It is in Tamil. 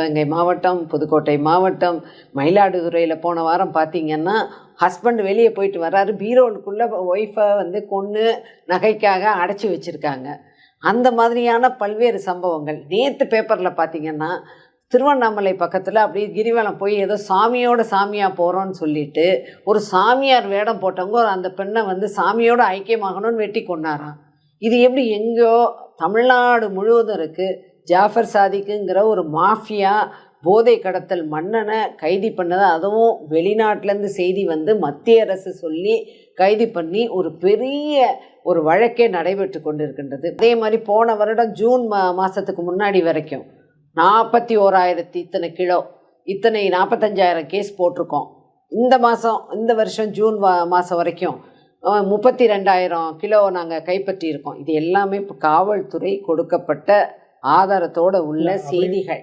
சிவகங்கை மாவட்டம், புதுக்கோட்டை மாவட்டம், மயிலாடுதுறையில் போன வாரம் பார்த்தீங்கன்னா, ஹஸ்பண்ட் வெளியே போயிட்டு வர்றாரு, பீரோவுக்குள்ளே ஒய்ஃபை வந்து கொன்று நகைக்காக அடைச்சி வச்சுருக்காங்க. அந்த மாதிரியான பல்வேறு சம்பவங்கள். நேற்று பேப்பரில் பார்த்தீங்கன்னா, திருவண்ணாமலை பக்கத்தில் அப்படியே கிரிவலம் போய் ஏதோ சாமியாக போகிறோன்னு சொல்லிட்டு ஒரு சாமியார் வேடம் போட்டவங்க அந்த பெண்ணை வந்து சாமியோடு ஐக்கியமாகணும்னு வெட்டி கொண்டாராம். இது எப்படி எங்கேயோ தமிழ்நாடு முழுவதும் இருக்குது. ஜாஃபர் சாதிக்குங்கிற ஒரு மாஃபியா போதை கடத்தல் மன்னனை கைது பண்ணது, அதுவும் வெளிநாட்டிலேருந்து செய்தி வந்து மத்திய அரசு சொல்லி கைது பண்ணி ஒரு பெரிய ஒரு வழக்கே நடைபெற்று கொண்டிருக்கின்றது. அதே மாதிரி போன வருடம் ஜூன் மாதத்துக்கு முன்னாடி வரைக்கும் 41,000 இத்தனை கிலோ, இத்தனை 45,000 கேஸ் போட்டிருக்கோம். இந்த வருஷம் ஜூன் மாதம் வரைக்கும் 32,000 கிலோ நாங்கள் கைப்பற்றியிருக்கோம். இது எல்லாமே இப்போ காவல்துறை கொடுக்கப்பட்ட ஆதாரத்தோடு உள்ள செய்திகள்.